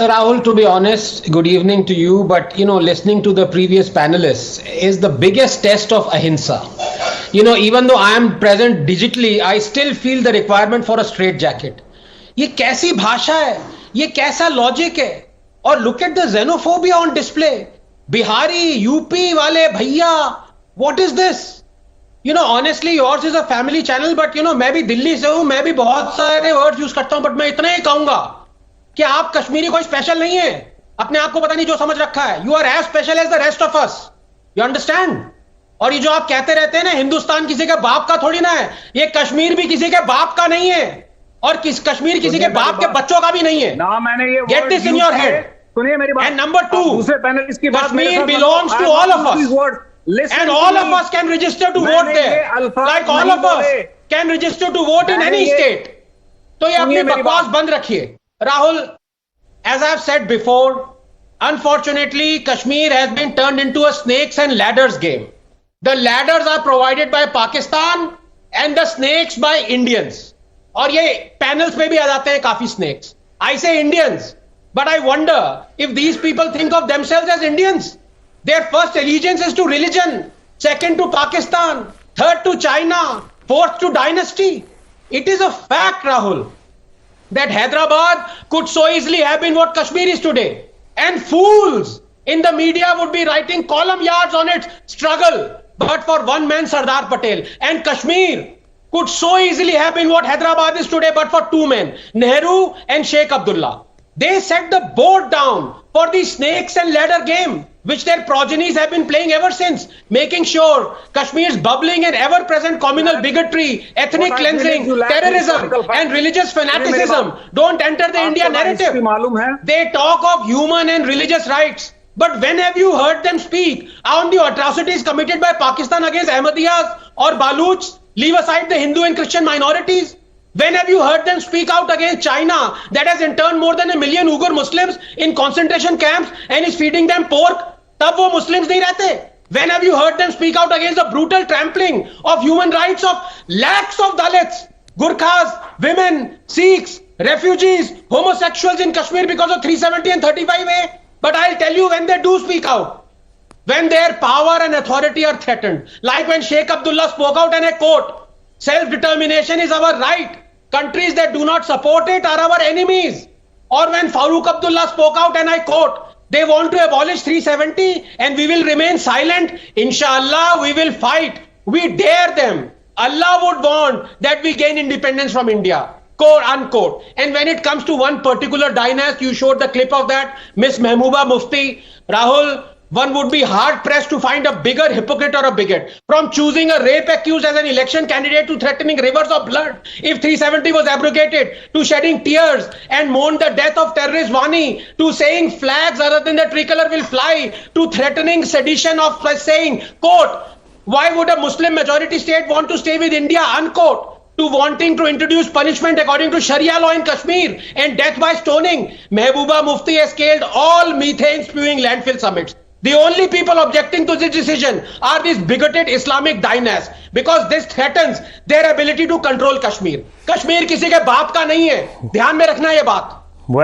Rahul, to be honest, good evening to you. But listening to the previous panelists is the biggest test of ahimsa. Even though I am present digitally, I still feel the requirement for a straight jacket. ये कैसी भाषा है, ये कैसा logic है? और look at the xenophobia on display. Bihari, UP वाले भैया, what is this? Honestly, yours is a family channel, but मैं भी दिल्ली से हूं, मैं भी बहुत सारे वर्ड्स यूज करता हूं, बट मैं इतना ही कहूंगा कि आप कश्मीरी कोई स्पेशल नहीं है. अपने आप को पता नहीं जो समझ रखा है. You are as special as the rest of us. You understand? और ये जो आप कहते रहते हैं ना, हिंदुस्तान किसी के बाप का थोड़ी ना है. ये कश्मीर भी किसी के बाप का नहीं है, और कश्मीर किसी के बाप के बच्चों का भी नहीं है. ना मैंने ये get this in your head. सुनिए मेरी बात. एंड नंबर 2, दूसरे पैनलिस्ट की बात, Kashmir belongs to all of us. And all of us can register to vote there. Like all of us can register to vote in any state. तो ये अपनी बकवास बंद रखिए. Rahul, as I have said before, unfortunately, Kashmir has been turned into a snakes and ladders game. The ladders are provided by Pakistan and the snakes by Indians. और ये panels पे भी आ जाते हैं काफी snakes. I say Indians, but I wonder if these people think of themselves as Indians. Their first allegiance is to religion, second to Pakistan, third to China, fourth to dynasty. It is a fact, Rahul, that Hyderabad could so easily have been what Kashmir is today. And fools in the media would be writing column yards on its struggle, but for one man, Sardar Patel. And Kashmir could so easily have been what Hyderabad is today, but for two men, Nehru and Sheikh Abdullah. They set the board down for the snakes and ladder game, which their progenies have been playing ever since, making sure Kashmir's bubbling and ever-present communal bigotry, ethnic cleansing, terrorism, and religious fanaticism don't enter the India narrative. They talk of human and religious rights, but when have you heard them speak on the atrocities committed by Pakistan against Ahmadiyyas or Baluchs? Leave aside the Hindu and Christian minorities. When have you heard them speak out against China that has interned more than 1 million Uyghur Muslims in concentration camps and is feeding them pork? तब वो Muslims नहीं रहते. When have you heard them speak out against the brutal trampling of human rights of lakhs of Dalits, Gurkhas, women, Sikhs, refugees, homosexuals in Kashmir because of 370 and 35A? But I'll tell you, when they do speak out, when their power and authority are threatened, like when Sheikh Abdullah spoke out and I quote, self-determination is our right. Countries that do not support it are our enemies. Or when Farooq Abdullah spoke out and I quote, they want to abolish 370 and we will remain silent. Inshallah, we will fight. We dare them. Allah would want that we gain independence from India. Quote unquote. And when it comes to one particular dynasty, you showed the clip of that, Miss Mehbooba Mufti. Rahul, one would be hard pressed to find a bigger hypocrite or a bigot. From choosing a rape accused as an election candidate to threatening rivers of blood if 370 was abrogated, to shedding tears and mourn the death of terrorist Wani, to saying flags other than the tricolor will fly, to threatening sedition of saying, quote, why would a Muslim majority state want to stay with India, unquote, to wanting to introduce punishment according to Sharia law in Kashmir and death by stoning. Mehbooba Mufti has scaled all methane spewing landfill summits. The only people objecting to this decision are these bigoted Islamic dynasts, because this threatens their ability to control Kashmir. Kashmir किसी के बाप का नहीं है, ध्यान में रखना ये बात.